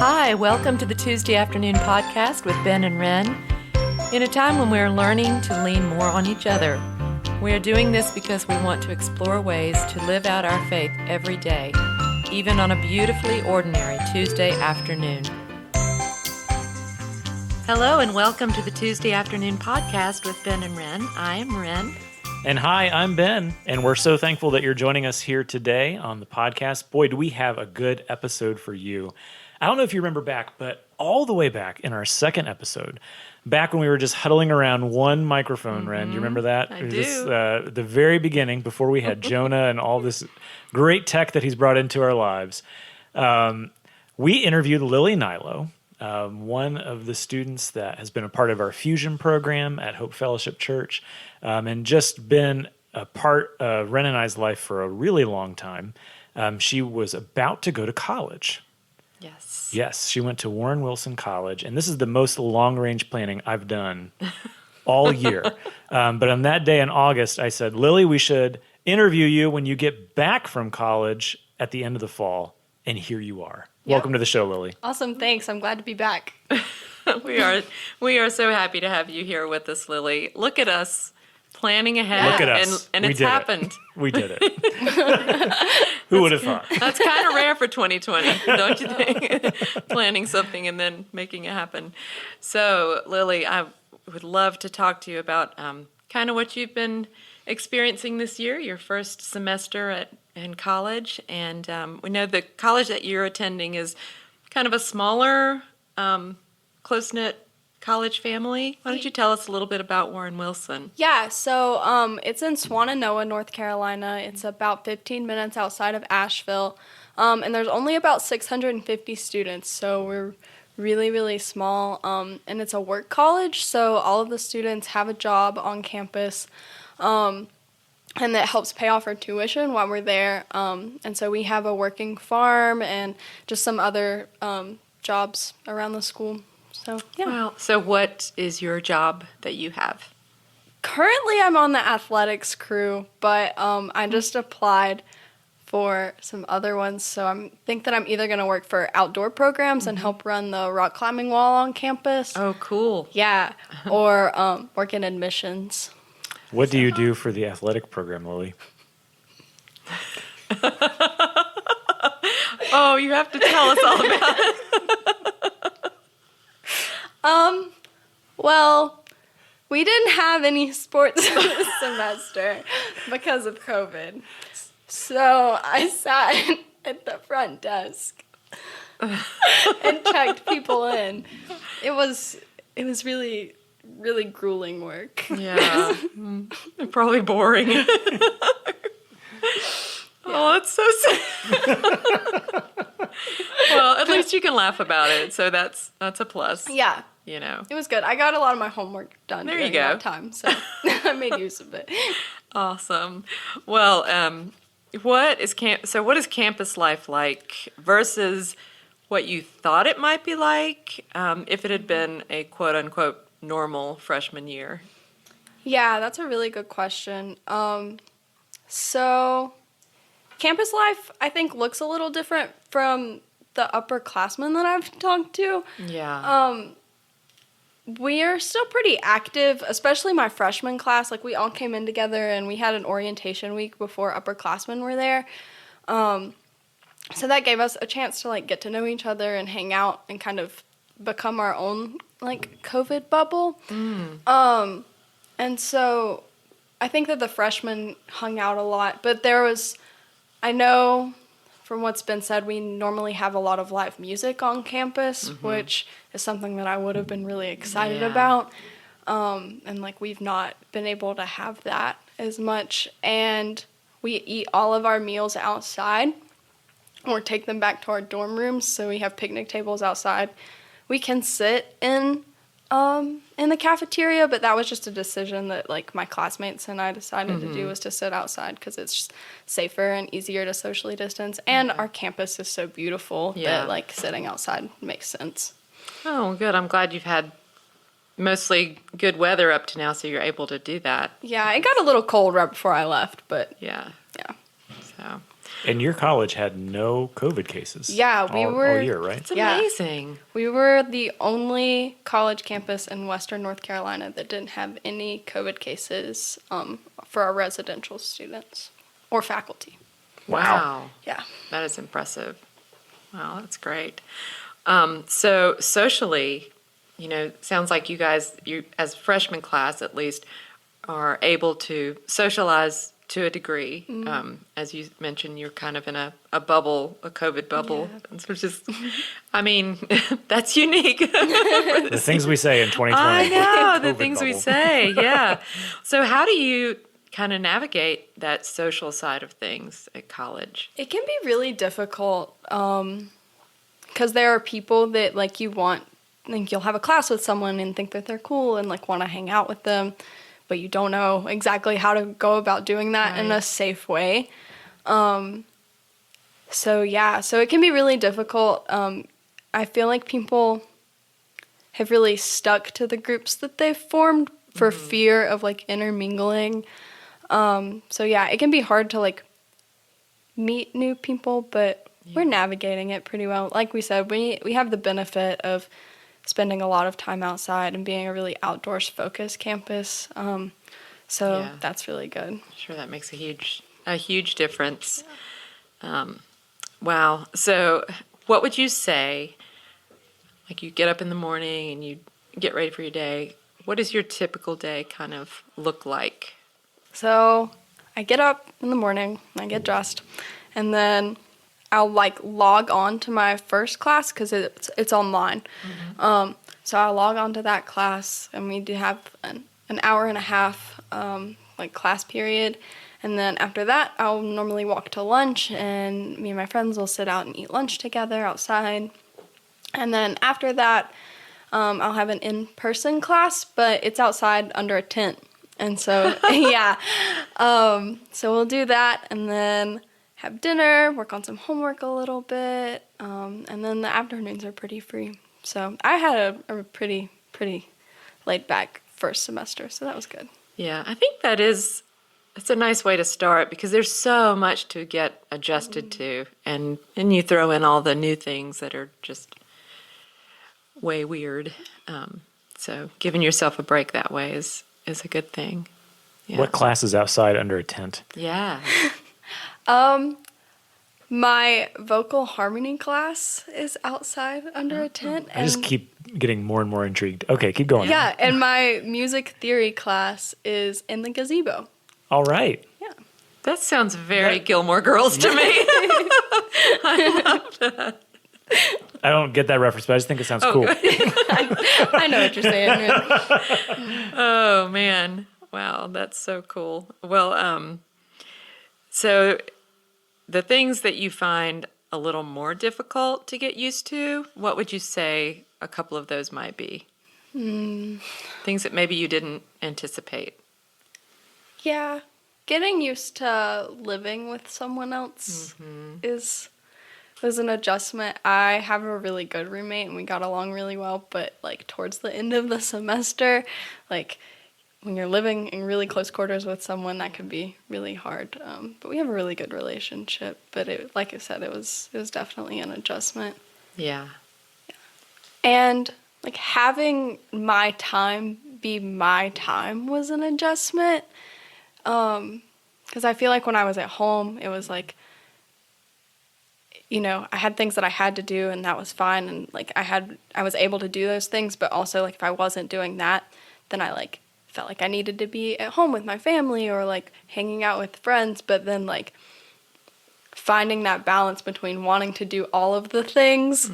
Hi, welcome to the Tuesday Afternoon Podcast with Ben and Wrenn. In a time when we're learning to lean more on each other, we are doing this because we want to explore ways to live out our faith every day, even on a beautifully ordinary Tuesday afternoon. Hello and welcome to the Tuesday Afternoon Podcast with Ben and Wrenn. I am Wrenn. And hi, I'm Ben, and we're so thankful that you're joining us here today on the podcast. Boy, do we have a good episode for you. I don't know if you remember back, but all the way back in our second episode, back when we were just huddling around one microphone, Wrenn, do you remember that? I do. Just, the very beginning, before we had Jonah and all this great tech that he's brought into our lives, we interviewed Lily Nilo, one of the students that has been a part of our Fusion program at Hope Fellowship Church, and just been a part of Wrenn and I's life for a really long time. She was about to go to college. Yes, she went to Warren Wilson College, and this is the most long-range planning I've done all year. But on that day in August, I said, Lily, we should interview you when you get back from college at the end of the fall, and here you are. Yep. Welcome to the show, Lily. Awesome, thanks. I'm glad to be back. We are so happy to have you here with us, Lily. Look at us planning ahead. Look at us. And it's happened. We did it. Who would have thought? That's kind of rare for 2020, don't you think? Planning something and then making it happen. So, Lily, I would love to talk to you about kind of what you've been experiencing this year, your first semester in college. And we know the college that you're attending is kind of a smaller, close-knit college family. Why don't you tell us a little bit about Warren Wilson? Yeah, so it's in Swannanoa, North Carolina. It's about 15 minutes outside of Asheville. And there's only about 650 students, so we're really, really small. And it's a work college, so all of the students have a job on campus. And that helps pay off our tuition while we're there. And so we have a working farm and just some other jobs around the school. So, yeah. Well, so what is your job that you have? Currently, I'm on the athletics crew, but I just applied for some other ones. So I think that I'm either going to work for outdoor programs and help run the rock climbing wall on campus. Oh, cool. Yeah, or work in admissions. What do you do for the athletic program, Lily? Oh, you have to tell us all about it. Well, we didn't have any sports this semester because of COVID. So I sat at the front desk and checked people in. It was really, really grueling work. Yeah. Probably boring. Oh, that's so sad. Well, at least you can laugh about it, so that's a plus. Yeah. You know. It was good. I got a lot of my homework done during that time, so I made use of it. Awesome. Well, what is campus life like versus what you thought it might be like if it had been a quote-unquote normal freshman year? Yeah, that's a really good question. So campus life, I think, looks a little different from the upperclassmen that I've talked to. Yeah. We are still pretty active, especially my freshman class. Like, we all came in together, and we had an orientation week before upperclassmen were there. So that gave us a chance to, like, get to know each other and hang out and kind of become our own, like, COVID bubble. And so I think that the freshmen hung out a lot. But I know from what's been said, we normally have a lot of live music on campus, which is something that I would have been really excited about. And, like, we've not been able to have that as much. And we eat all of our meals outside or take them back to our dorm rooms. So we have picnic tables outside. We can sit in the cafeteria, but that was just a decision that, like, my classmates and I decided to do, was to sit outside because it's just safer and easier to socially distance. And our campus is so beautiful that, like, sitting outside makes sense. Oh, good. I'm glad you've had mostly good weather up to now, so you're able to do that. Yeah, it got a little cold right before I left, but yeah. Yeah. So, And your college had no COVID cases. Yeah, we were- all year, right? It's Yeah. amazing. We were the only college campus in Western North Carolina that didn't have any COVID cases for our residential students or faculty. Wow. Yeah. That is impressive. Wow, that's great. So socially, sounds like you guys, as freshman class at least, are able to socialize to a degree. As you mentioned, you're kind of in a bubble, a COVID bubble. Yeah. And so just, I mean, that's unique. The things we say in 2020. I know, the COVID things we bubble. say, yeah. So how do you kind of navigate that social side of things at college? It can be really difficult because there are people that you'll have a class with someone and think that they're cool and want to hang out with them, but you don't know exactly how to go about doing that in Right. a safe way. So it can be really difficult. I feel like people have really stuck to the groups that they've formed for fear of intermingling. It can be hard to meet new people, but we're navigating it pretty well. Like we said, we have the benefit of spending a lot of time outside and being a really outdoors focused campus. Yeah. That's really good. I'm sure that makes a huge difference. Wow. So what would you say, you get up in the morning and you get ready for your day, what does your typical day kind of look like? So I get up in the morning, I get dressed, and then I'll log on to my first class because it's online. So I'll log on to that class, and we do have an hour and a half class period. And then after that, I'll normally walk to lunch, and me and my friends will sit out and eat lunch together outside. And then after that, I'll have an in-person class, but it's outside under a tent. And so, yeah. So we'll do that, and then have dinner, work on some homework a little bit, and then the afternoons are pretty free. So I had a pretty laid-back first semester, so that was good. Yeah, I think it's a nice way to start because there's so much to get adjusted to, and you throw in all the new things that are just way weird. So giving yourself a break that way is a good thing. Yeah. What class is outside under a tent? Yeah. My vocal harmony class is outside under a tent. I just keep getting more and more intrigued. Okay, keep going. Yeah, and my music theory class is in the gazebo. All right. Yeah. That sounds very Gilmore Girls to me. I don't get that reference, but I just think it sounds cool. I know what you're saying. Oh, man. Wow, that's so cool. Well, so the things that you find a little more difficult to get used to, what would you say a couple of those might be? Things that maybe you didn't anticipate. Yeah, getting used to living with someone else was an adjustment. I have a really good roommate and we got along really well, but towards the end of the semester, when you're living in really close quarters with someone, that can be really hard. But we have a really good relationship. But like I said, it was definitely an adjustment. Yeah. And having my time be my time was an adjustment. Because I feel like when I was at home, it was I had things that I had to do, and that was fine. And I was able to do those things. But also, if I wasn't doing that, then I felt like I needed to be at home with my family or hanging out with friends. But then finding that balance between wanting to do all of the things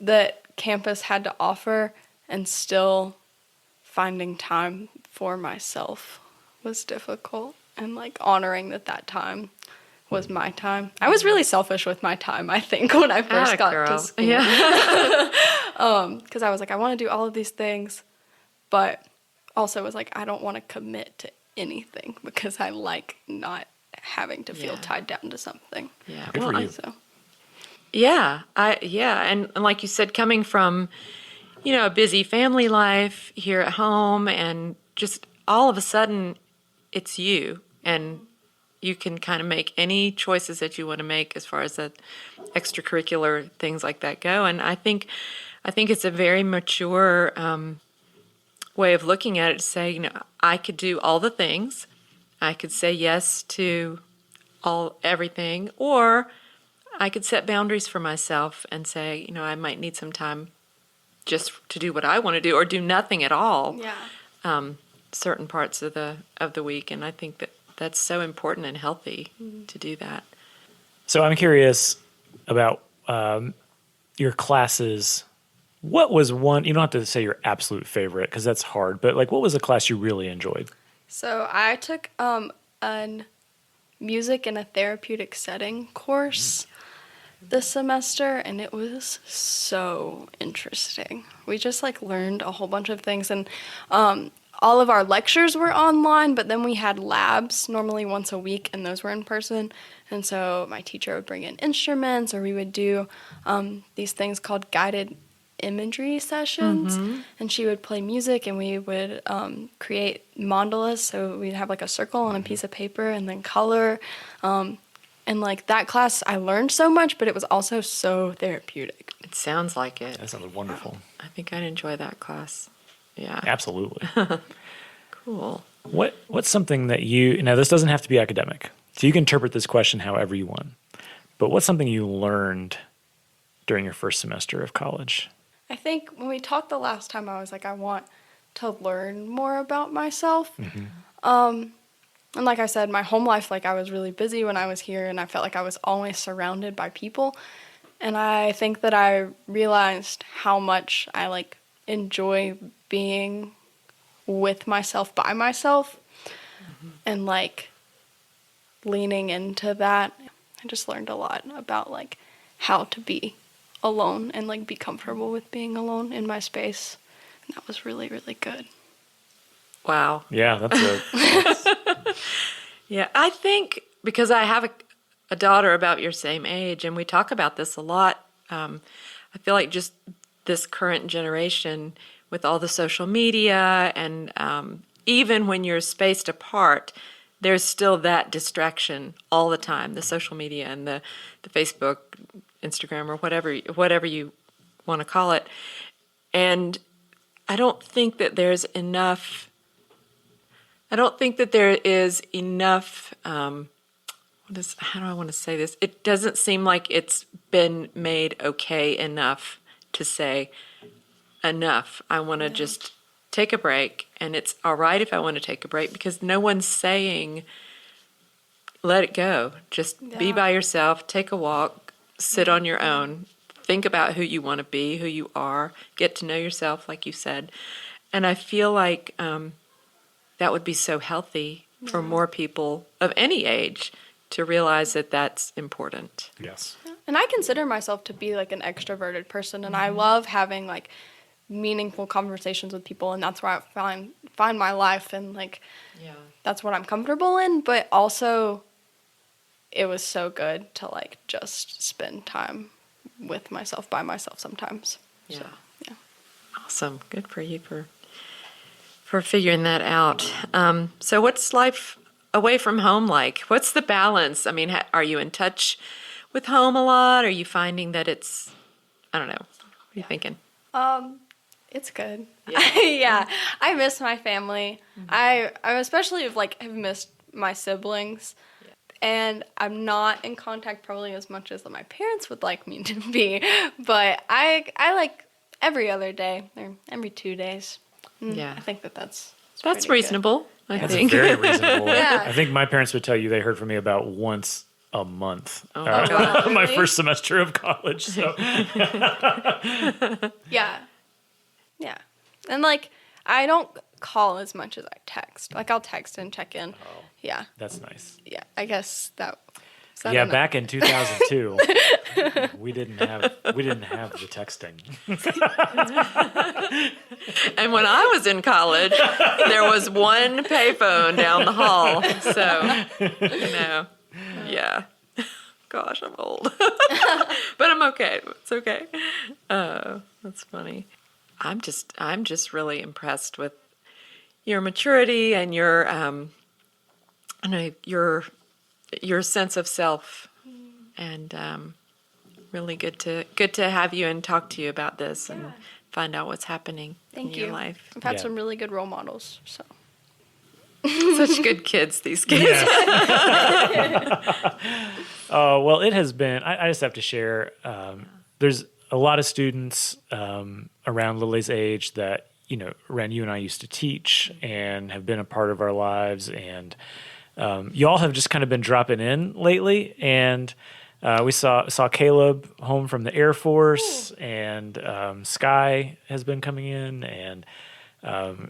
that campus had to offer and still finding time for myself was difficult, and honoring that time was my time. I was really selfish with my time, I think, when I first got to school. Yeah. Because I was I want to do all of these things, but also was I don't want to commit to anything because I like not having to feel tied down to something. Yeah. Good for you. So. Yeah, and like you said, coming from, a busy family life here at home, and just all of a sudden, it's you, and you can kind of make any choices that you want to make as far as the extracurricular things like that go. And I think it's a very mature way of looking at it to say, I could do all the things. I could say yes to everything, or I could set boundaries for myself and say, I might need some time just to do what I want to do, or do nothing at all. Yeah. Certain parts of the week, and I think that's so important and healthy to do that. So I'm curious about your classes. What was one? You don't have to say your absolute favorite because that's hard. But what was a class you really enjoyed? So I took a music in a therapeutic setting course this semester, and it was so interesting. We just learned a whole bunch of things, and all of our lectures were online, but then we had labs normally once a week, and those were in person. And so my teacher would bring in instruments, or we would do these things called guided imagery sessions, and she would play music, and we would create mandalas. So we'd have a circle on a piece of paper and then color. And that class, I learned so much, but it was also so therapeutic. It sounds like it. That sounded wonderful. I think I'd enjoy that class. Yeah. Absolutely. Cool. What's something that now this doesn't have to be academic, so you can interpret this question however you want, but what's something you learned during your first semester of college? I think when we talked the last time, I was I want to learn more about myself. And like I said, my home life, I was really busy when I was here, and I felt like I was always surrounded by people. And I think that I realized how much I enjoy being with myself by myself, and leaning into that. I just learned a lot about how to be alone and be comfortable with being alone in my space. And that was really, really good. Wow. Yeah, that's Yeah, I think because I have a daughter about your same age, and we talk about this a lot, I feel like just this current generation with all the social media, and even when you're spaced apart, there's still that distraction all the time, the social media and the Facebook, Instagram, or whatever you want to call it. And I don't think that there is enough, how do I want to say this? It doesn't seem like it's been made okay enough to say, enough. I want to just take a break, and it's all right if I want to take a break, because no one's saying, let it go. Just be by yourself, take a walk, sit on your own, think about who you want to be, who you are, get to know yourself, like you said. And I feel like that would be so healthy for more people of any age to realize that that's important. yes. And I consider myself to be an extroverted person, and I love having meaningful conversations with people, and that's where I find my life, and that's what I'm comfortable in. But also, it was so good to just spend time with myself by myself sometimes. Yeah. So, yeah. Awesome. Good for you for figuring that out. So what's life away from home like? What's the balance? I mean, are you in touch with home a lot? Are you finding that it's, I don't know, what are you thinking? It's good. Yeah. Yeah. I miss my family. I especially have missed my siblings. Yeah. And I'm not in contact probably as much as my parents would like me to be. But I every other day or every 2 days. Yeah. I think that's That's pretty reasonable, I That's think. very reasonable. Yeah. I think my parents would tell you they heard from me about once a month Oh, my God. my Really? first semester of college. So Yeah. Yeah. And I don't call as much as I text. I'll text and check in. Oh. Yeah. that's nice. Yeah. I guess that. is that Yeah, enough? back in 2002, we didn't have the texting. And when I was in college, there was one payphone down the hall. So, yeah. Gosh, I'm old. But I'm okay. It's okay. That's funny. I'm just really impressed with your maturity and your, your your sense of self, and really good to have you and talk to you about this and find out what's happening in your life. I've had some really good role models, so. Such good kids, these kids. Yes. Well, it has been, I just have to share, there's a lot of students around Lily's age that, Wrenn, you and I used to teach and have been a part of our lives. And y'all have just kind of been dropping in lately. And we saw Caleb home from the Air Force, and Sky has been coming in, and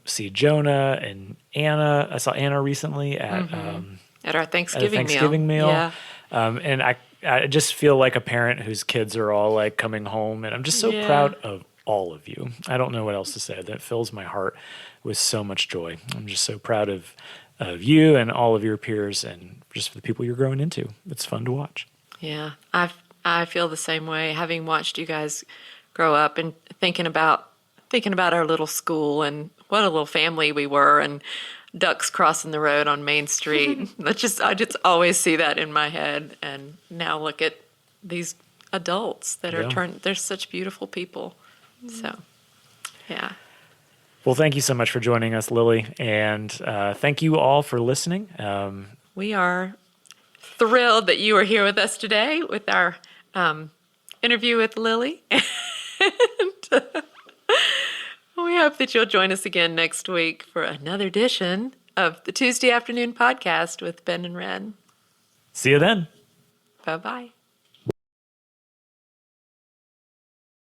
see Jonah and Anna. I saw Anna recently at our Thanksgiving meal. Yeah. And I just feel like a parent whose kids are all like coming home, and I'm just so proud of all of you. I don't know what else to say. That fills my heart with so much joy. I'm just so proud of you and all of your peers, and just the people you're growing into. It's fun to watch. Yeah, I feel the same way, having watched you guys grow up and thinking about our little school and what a little family we were, and ducks crossing the road on Main Street. I just always see that in my head. And now look at these adults that are they're such beautiful people. So, yeah. Well, thank you so much for joining us, Lily. And thank you all for listening. We are thrilled that you are here with us today with our interview with Lily. And we hope that you'll join us again next week for another edition of the Tuesday Afternoon Podcast with Ben and Wrenn. See you then. Bye-bye.